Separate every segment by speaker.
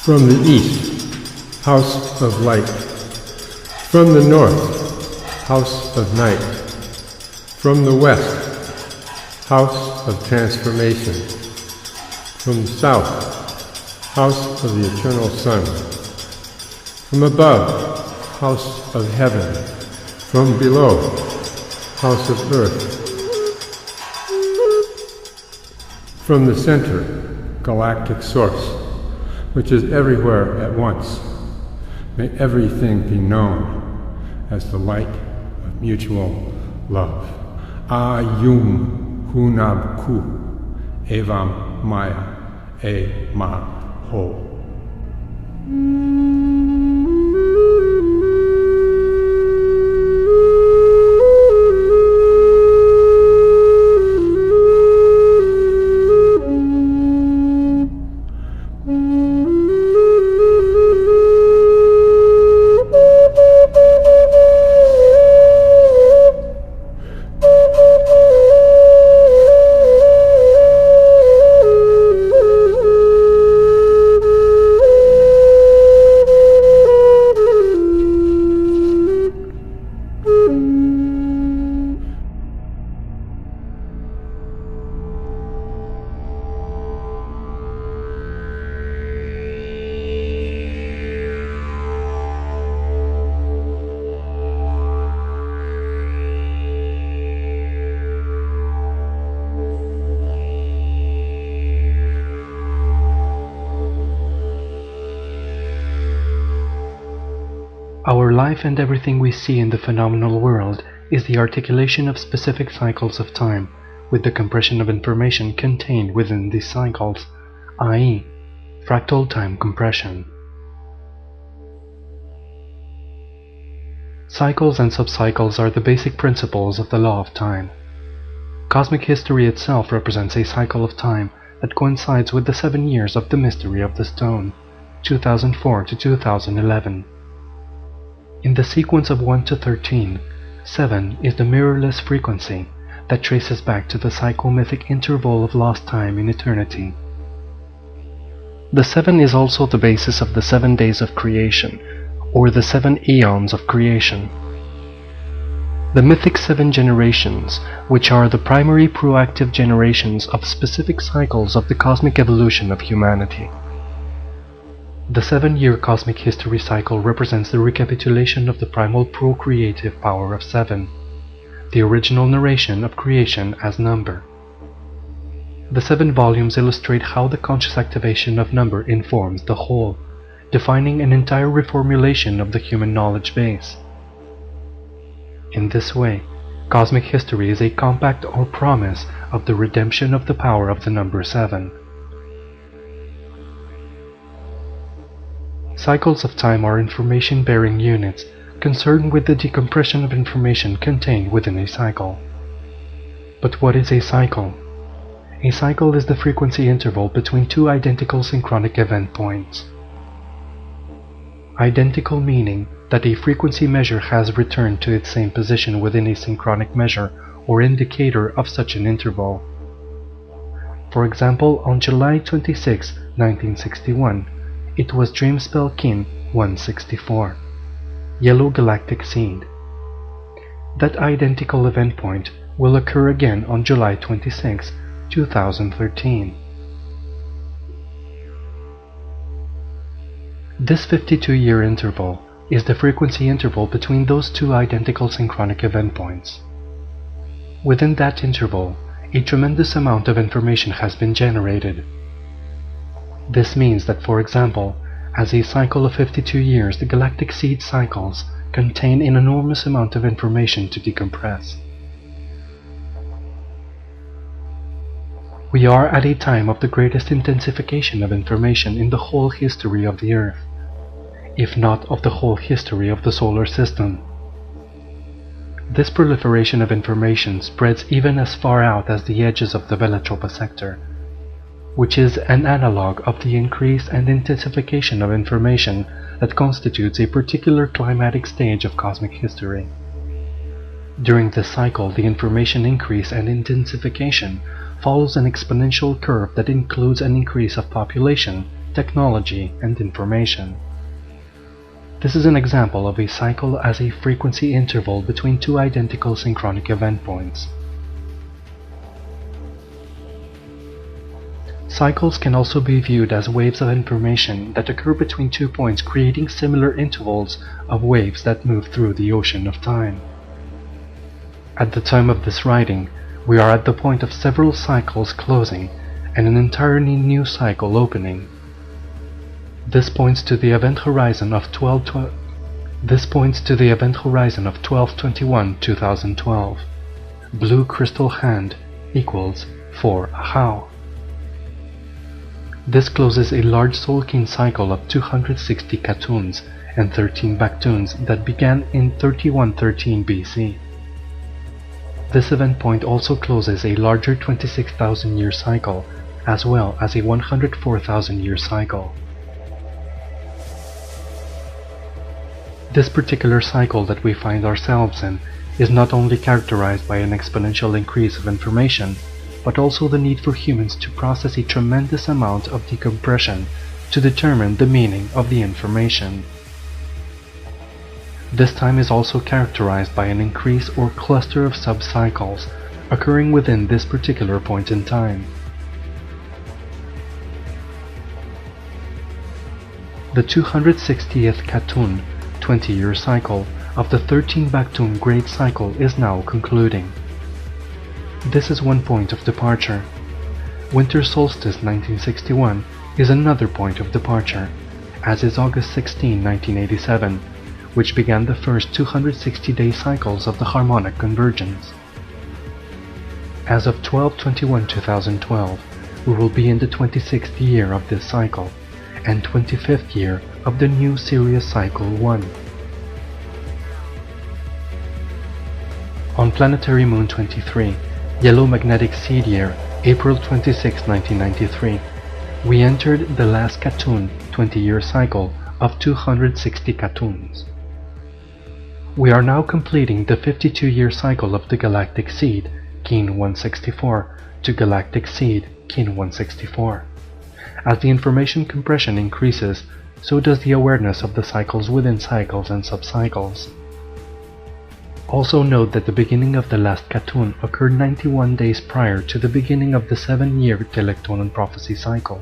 Speaker 1: From the east, house of light. From the north, house of night. From the west, house of transformation. From the south, house of the eternal sun. From above, house of heaven. From below, house of earth. From the center, galactic source, which is everywhere at once. May everything be known as the light of mutual love. Ayum Hunab Ku Evam Maya E Ma Ho.
Speaker 2: Our life and everything we see in the phenomenal world is the articulation of specific cycles of time, with the compression of information contained within these cycles, i.e., fractal time compression. Cycles and subcycles are the basic principles of the law of time. Cosmic history itself represents a cycle of time that coincides with the 7 years of the mystery of the stone, 2004 to 2011. In the sequence of 1 to 13, 7 is the mirrorless frequency that traces back to the psychomythic interval of lost time in eternity. The 7 is also the basis of the 7 days of creation, or the 7 eons of creation. The mythic 7 generations, which are the primary proactive generations of specific cycles of the cosmic evolution of humanity. The 7-year cosmic history cycle represents the recapitulation of the primal procreative power of 7, the original narration of creation as number. The 7 volumes illustrate how the conscious activation of number informs the whole, defining an entire reformulation of the human knowledge base. In this way, cosmic history is a compact or promise of the redemption of the power of the number 7. Cycles of time are information-bearing units concerned with the decompression of information contained within a cycle. But what is a cycle? A cycle is the frequency interval between two identical synchronic event points. Identical meaning that a frequency measure has returned to its same position within a synchronic measure or indicator of such an interval. For example, on July 26, 1961, it was Dreamspell Kin 164, Yellow Galactic Seed. That identical event point will occur again on July 26, 2013. This 52-year interval is the frequency interval between those two identical synchronic event points. Within that interval, a tremendous amount of information has been generated. This means that, for example, as a cycle of 52 years, the galactic seed cycles contain an enormous amount of information to decompress. We are at a time of the greatest intensification of information in the whole history of the Earth, if not of the whole history of the solar system. This proliferation of information spreads even as far out as the edges of the Velatropa sector, which is an analog of the increase and intensification of information that constitutes a particular climatic stage of cosmic history. During this cycle, the information increase and intensification follows an exponential curve that includes an increase of population technology, and information. This is an example of a cycle as a frequency interval between two identical synchronic event points. Cycles can also be viewed as waves of information that occur between 2 points, creating similar intervals of waves that move through the ocean of time. At the time of this writing, we are at the point of several cycles closing and an entirely new cycle opening. This points to the event horizon of 12/21/2012. Blue crystal hand equals 4 Ahau. This closes a large Solkin cycle of 260 Katuns and 13 Baktuns that began in 3113 BC. This event point also closes a larger 26,000-year cycle, as well as a 104,000-year cycle. This particular cycle that we find ourselves in is not only characterized by an exponential increase of information, but also the need for humans to process a tremendous amount of decompression to determine the meaning of the information. This time is also characterized by an increase or cluster of sub-cycles occurring within this particular point in time. The 260th Katun 20-year cycle of the 13 Baktun Great Cycle is now concluding. This is one point of departure. Winter Solstice 1961 is another point of departure, as is August 16, 1987, which began the first 260-day cycles of the harmonic convergence. As of 12/21/2012, we will be in the 26th year of this cycle, and 25th year of the new Sirius Cycle 1. On planetary moon 23, Yellow Magnetic Seed Year, April 26, 1993, we entered the last Katun 20-year cycle of 260 Katuns. We are now completing the 52-year cycle of the galactic seed, Kin 164, to galactic seed, Kin 164. As the information compression increases, so does the awareness of the cycles within cycles and subcycles. Also note that the beginning of the last Katun occurred 91 days prior to the beginning of the 7-year Telektonon prophecy cycle.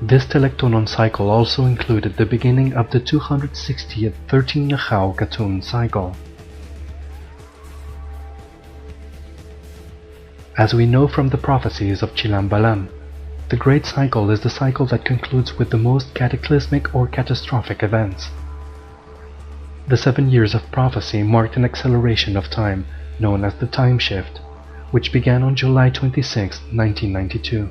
Speaker 2: This Telektonon cycle also included the beginning of the 260th 13 Ahau Katun cycle. As we know from the prophecies of Chilam Balam, the Great Cycle is the cycle that concludes with the most cataclysmic or catastrophic events. The 7 years of prophecy marked an acceleration of time, known as the time shift, which began on July 26, 1992.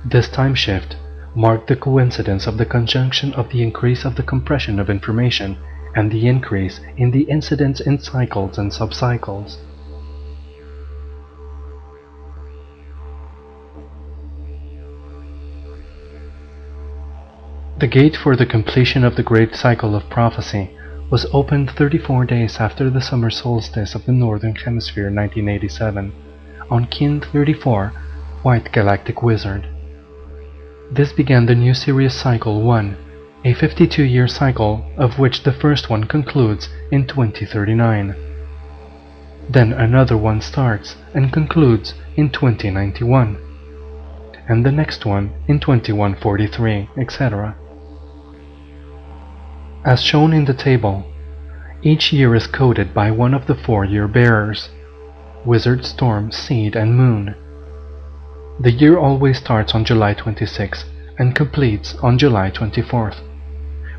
Speaker 2: This time shift marked the coincidence of the conjunction of the increase of the compression of information and the increase in the incidence in cycles and subcycles. The gate for the completion of the Great Cycle of Prophecy was opened 34 days after the summer solstice of the Northern Hemisphere 1987, on Kin 34, White Galactic Wizard. This began the new Sirius Cycle 1, a 52-year cycle of which the first one concludes in 2039. Then another one starts and concludes in 2091, and the next one in 2143, etc. As shown in the table, each year is coded by one of the 4 year bearers: Wizard, Storm, Seed, and Moon. The year always starts on July 26 and completes on July 24th,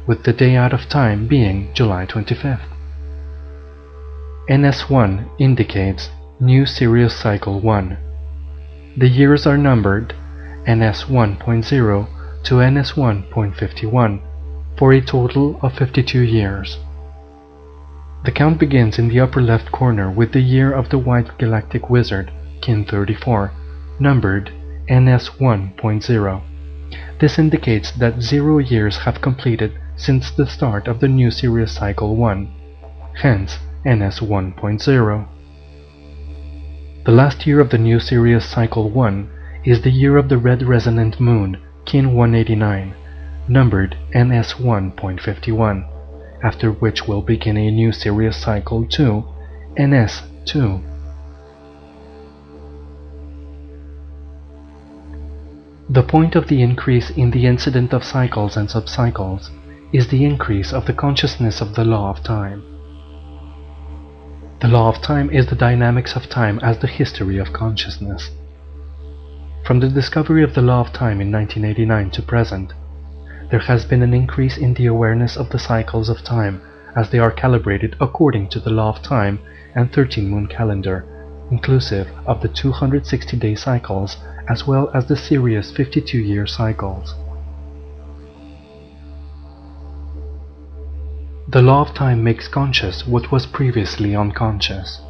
Speaker 2: with the day out of time being July 25th. NS1 indicates New Sirius Cycle 1. The years are numbered NS 1.0 to NS 1.51 for a total of 52 years. The count begins in the upper left corner with the year of the White Galactic Wizard, Kin 34, numbered NS 1.0. This indicates that 0 years have completed since the start of the new Sirius Cycle 1, hence NS 1.0. The last year of the new Sirius Cycle 1 is the year of the Red Resonant Moon, Kin 189, numbered NS1.51, after which will begin a new Sirius cycle to NS2. The point of the increase in the incident of cycles and subcycles is the increase of the consciousness of the law of time. The law of time is the dynamics of time as the history of consciousness. From the discovery of the law of time in 1989 to present, there has been an increase in the awareness of the cycles of time as they are calibrated according to the law of time and 13-moon calendar, inclusive of the 260-day cycles as well as the Sirius 52-year cycles. The law of time makes conscious what was previously unconscious.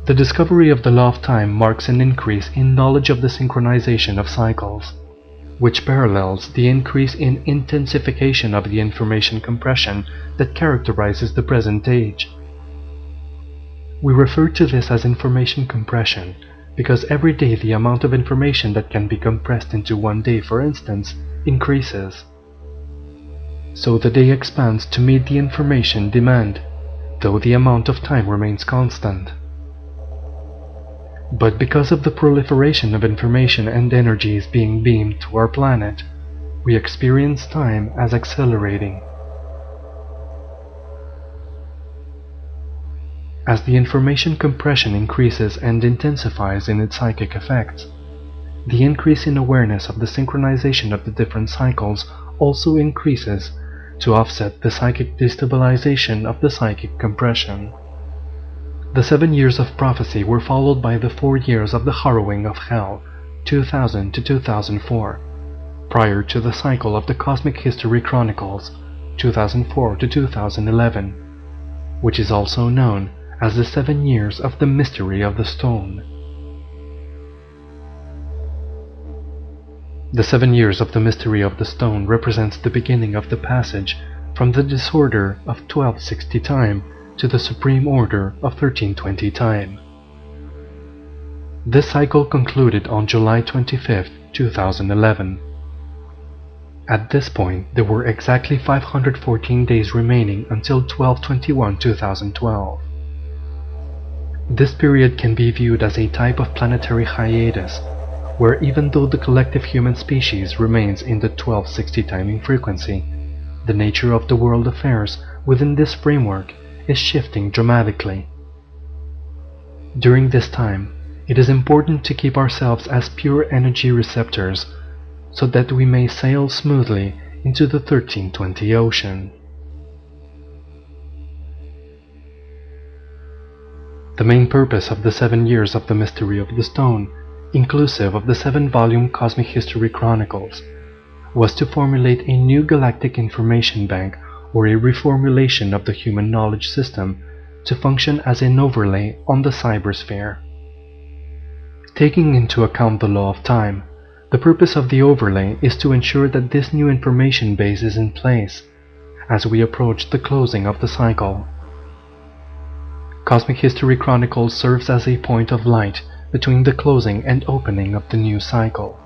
Speaker 2: The discovery of the law of time marks an increase in knowledge of the synchronization of cycles, which parallels the increase in intensification of the information compression that characterizes the present age. We refer to this as information compression because every day the amount of information that can be compressed into one day, for instance, increases. So the day expands to meet the information demand, though the amount of time remains constant. But because of the proliferation of information and energies being beamed to our planet, we experience time as accelerating. As the information compression increases and intensifies in its psychic effects, the increase in awareness of the synchronization of the different cycles also increases to offset the psychic destabilization of the psychic compression. The 7 years of prophecy were followed by the 4 years of the harrowing of hell, 2000 to 2004, prior to the cycle of the Cosmic History Chronicles, 2004 to 2011, which is also known as the 7 years of the mystery of the stone. The 7 years of the mystery of the stone represents the beginning of the passage from the disorder of 1260 time to the supreme order of 1320 time. This cycle concluded on July 25, 2011. At this point, there were exactly 514 days remaining until 12/21/2012. This period can be viewed as a type of planetary hiatus, where even though the collective human species remains in the 1260 timing frequency, the nature of the world affairs within this framework is shifting dramatically. During this time, it is important to keep ourselves as pure energy receptors so that we may sail smoothly into the 1320 ocean. The main purpose of the 7 years of the mystery of the stone, inclusive of the 7-volume Cosmic History Chronicles, was to formulate a new galactic information bank or a reformulation of the human knowledge system to function as an overlay on the cybersphere. Taking into account the law of time, the purpose of the overlay is to ensure that this new information base is in place as we approach the closing of the cycle. Cosmic History Chronicles serves as a point of light between the closing and opening of the new cycle.